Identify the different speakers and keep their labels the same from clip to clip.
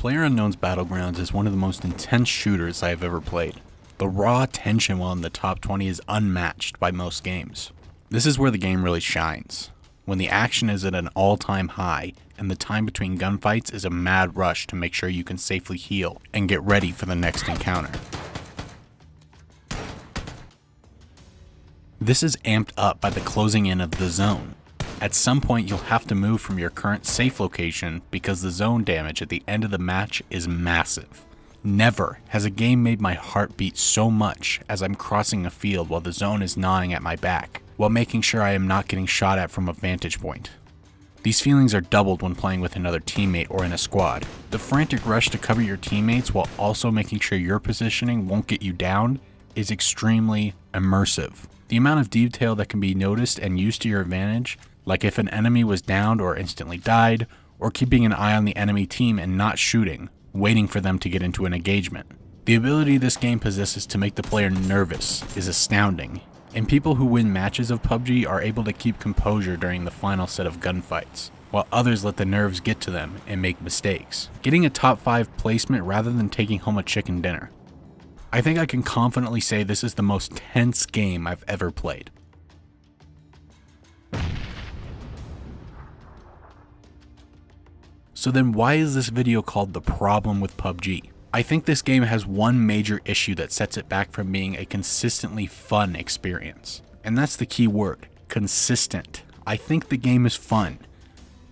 Speaker 1: PlayerUnknown's Battlegrounds is one of the most intense shooters I have ever played. The raw tension while in the top 20 is unmatched by most games. This is where the game really shines, when the action is at an all-time high and the time between gunfights is a mad rush to make sure you can safely heal and get ready for the next encounter. This is amped up by the closing in of the zone. At some point you'll have to move from your current safe location because the zone damage at the end of the match is massive. Never has a game made my heart beat so much as I'm crossing a field while the zone is gnawing at my back, while making sure I am not getting shot at from a vantage point. These feelings are doubled when playing with another teammate or in a squad. The frantic rush to cover your teammates while also making sure your positioning won't get you down is extremely immersive. The amount of detail that can be noticed and used to your advantage, like if an enemy was downed or instantly died, or keeping an eye on the enemy team and not shooting, waiting for them to get into an engagement. The ability this game possesses to make the player nervous is astounding, and people who win matches of PUBG are able to keep composure during the final set of gunfights, while others let the nerves get to them and make mistakes, getting a top 5 placement rather than taking home a chicken dinner. I think I can confidently say this is the most tense game I've ever played. So then why is this video called The Problem with PUBG? I think this game has one major issue that sets it back from being a consistently fun experience. And that's the key word, consistent. I think the game is fun,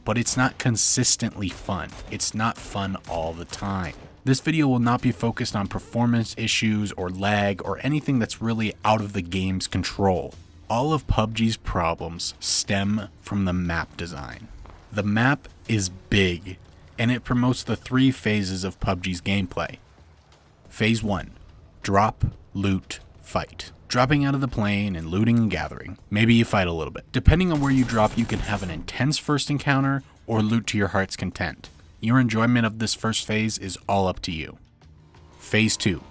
Speaker 1: but it's not consistently fun. It's not fun all the time. This video will not be focused on performance issues or lag or anything that's really out of the game's control. All of PUBG's problems stem from the map design. The map is big, and it promotes the 3 phases of PUBG's gameplay. Phase 1, drop, loot, fight. Dropping out of the plane and looting and gathering. Maybe you fight a little bit. Depending on where you drop, you can have an intense first encounter or loot to your heart's content. Your enjoyment of this first phase is all up to you. Phase 2,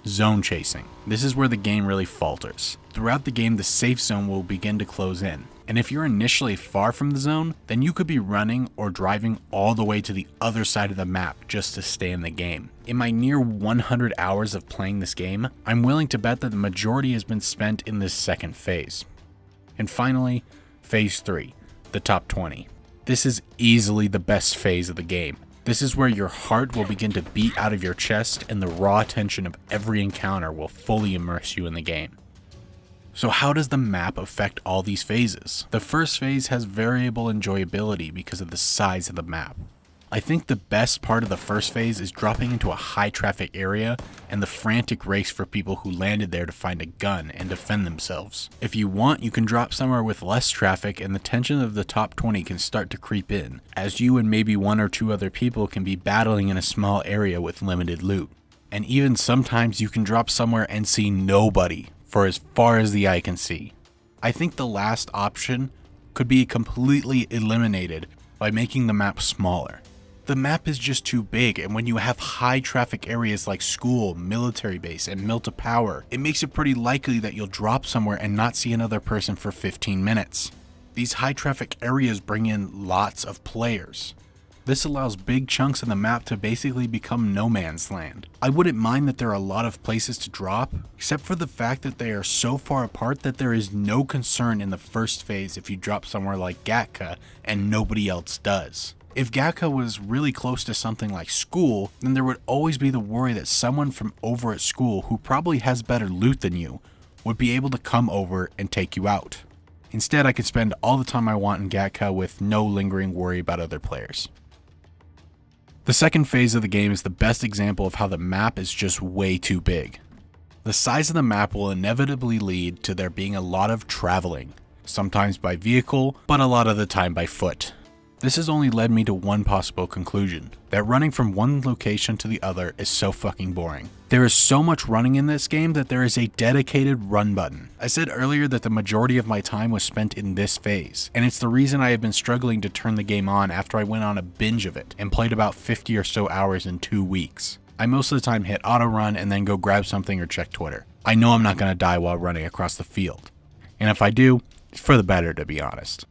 Speaker 1: zone chasing. This is where the game really falters. Throughout the game, the safe zone will begin to close in. And if you're initially far from the zone, then you could be running or driving all the way to the other side of the map just to stay in the game. In my near 100 hours of playing this game, I'm willing to bet that the majority has been spent in this second phase. And finally, phase 3, the top 20. This is easily the best phase of the game. This is where your heart will begin to beat out of your chest and the raw tension of every encounter will fully immerse you in the game. So how does the map affect all these phases? The first phase has variable enjoyability because of the size of the map. I think the best part of the first phase is dropping into a high traffic area and the frantic race for people who landed there to find a gun and defend themselves. If you want, you can drop somewhere with less traffic and the tension of the top 20 can start to creep in, as you and maybe 1 or 2 other people can be battling in a small area with limited loot. And even sometimes you can drop somewhere and see nobody for as far as the eye can see. I think the last option could be completely eliminated by making the map smaller. The map is just too big, and when you have high traffic areas like school, military base, and mill to power, it makes it pretty likely that you'll drop somewhere and not see another person for 15 minutes. These high traffic areas bring in lots of players. This allows big chunks of the map to basically become no man's land. I wouldn't mind that there are a lot of places to drop, except for the fact that they are so far apart that there is no concern in the first phase if you drop somewhere like Gatka and nobody else does. If Gatka was really close to something like school, then there would always be the worry that someone from over at school who probably has better loot than you would be able to come over and take you out. Instead, I could spend all the time I want in Gatka with no lingering worry about other players. The second phase of the game is the best example of how the map is just way too big. The size of the map will inevitably lead to there being a lot of traveling, sometimes by vehicle, but a lot of the time by foot. This has only led me to one possible conclusion, that running from one location to the other is so fucking boring. There is so much running in this game that there is a dedicated run button. I said earlier that the majority of my time was spent in this phase, and it's the reason I have been struggling to turn the game on after I went on a binge of it and played about 50 or so hours in 2 weeks. I most of the time hit auto run and then go grab something or check Twitter. I know I'm not going to die while running across the field, and if I do, it's for the better, to be honest.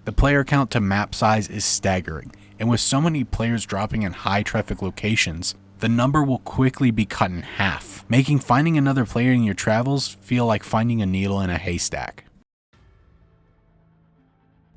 Speaker 1: The player count to map size is staggering, and with so many players dropping in high traffic locations, the number will quickly be cut in half, making finding another player in your travels feel like finding a needle in a haystack.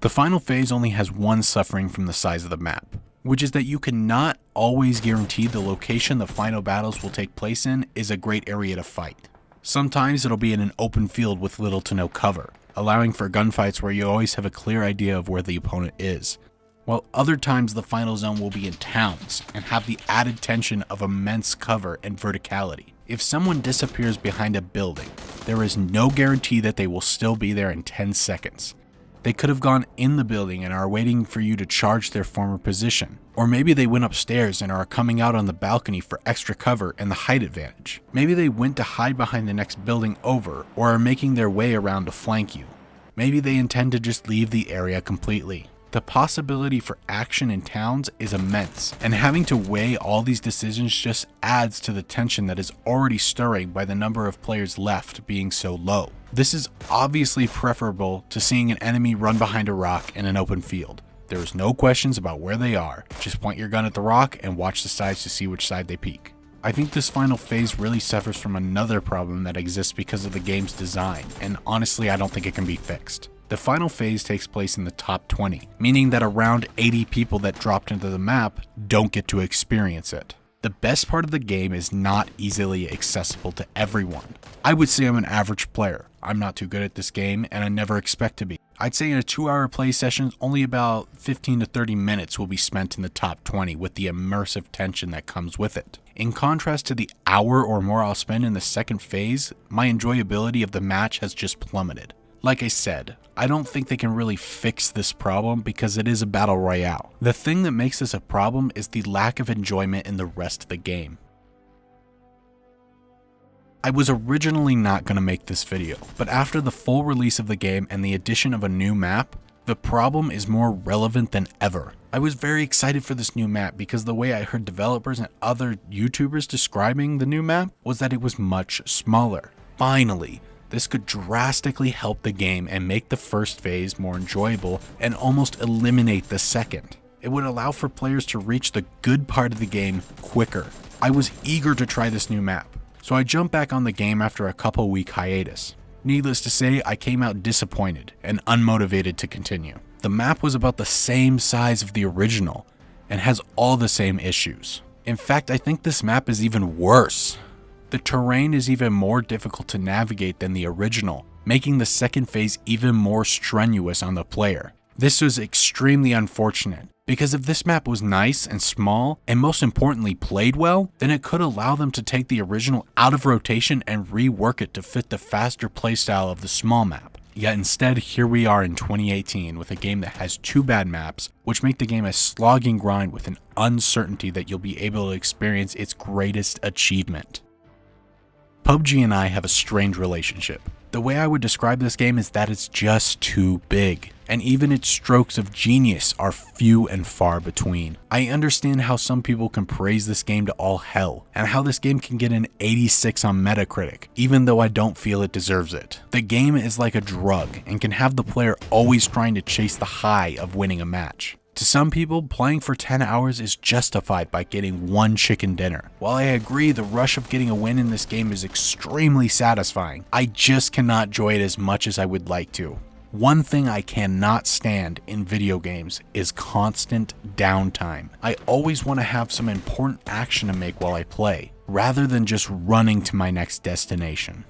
Speaker 1: The final phase only has one suffering from the size of the map, which is that you cannot always guarantee the location the final battles will take place in is a great area to fight. Sometimes it'll be in an open field with little to no cover, allowing for gunfights where you always have a clear idea of where the opponent is, while other times the final zone will be in towns and have the added tension of immense cover and verticality. If someone disappears behind a building, there is no guarantee that they will still be there in 10 seconds. They could have gone in the building and are waiting for you to charge their former position. Or maybe they went upstairs and are coming out on the balcony for extra cover and the height advantage. Maybe they went to hide behind the next building over or are making their way around to flank you. Maybe they intend to just leave the area completely. The possibility for action in towns is immense, and having to weigh all these decisions just adds to the tension that is already stirring by the number of players left being so low. This is obviously preferable to seeing an enemy run behind a rock in an open field. There is no questions about where they are, just point your gun at the rock and watch the sides to see which side they peek. I think this final phase really suffers from another problem that exists because of the game's design, and honestly I don't think it can be fixed. The final phase takes place in the top 20, meaning that around 80 people that dropped into the map don't get to experience it. The best part of the game is not easily accessible to everyone. I would say I'm an average player. I'm not too good at this game, and I never expect to be. I'd say in a 2-hour play session, only about 15 to 30 minutes will be spent in the top 20 with the immersive tension that comes with it. In contrast to the hour or more I'll spend in the second phase, my enjoyability of the match has just plummeted. Like I said, I don't think they can really fix this problem because it is a battle royale. The thing that makes this a problem is the lack of enjoyment in the rest of the game. I was originally not going to make this video, but after the full release of the game and the addition of a new map, the problem is more relevant than ever. I was very excited for this new map because the way I heard developers and other YouTubers describing the new map was that it was much smaller. Finally, this could drastically help the game and make the first phase more enjoyable and almost eliminate the second. It would allow for players to reach the good part of the game quicker. I was eager to try this new map, so I jumped back on the game after a couple-week hiatus. Needless to say, I came out disappointed and unmotivated to continue. The map was about the same size of the original and has all the same issues. In fact, I think this map is even worse. The terrain is even more difficult to navigate than the original, making the second phase even more strenuous on the player. This was extremely unfortunate, because if this map was nice and small, and most importantly played well, then it could allow them to take the original out of rotation and rework it to fit the faster playstyle of the small map. Yet instead, here we are in 2018 with a game that has 2 bad maps, which make the game a slogging grind with an uncertainty that you'll be able to experience its greatest achievement. PUBG and I have a strange relationship. The way I would describe this game is that it's just too big, and even its strokes of genius are few and far between. I understand how some people can praise this game to all hell, and how this game can get an 86 on Metacritic, even though I don't feel it deserves it. The game is like a drug, and can have the player always trying to chase the high of winning a match. To some people, playing for 10 hours is justified by getting one chicken dinner. While I agree the rush of getting a win in this game is extremely satisfying, I just cannot enjoy it as much as I would like to. One thing I cannot stand in video games is constant downtime. I always want to have some important action to make while I play, rather than just running to my next destination.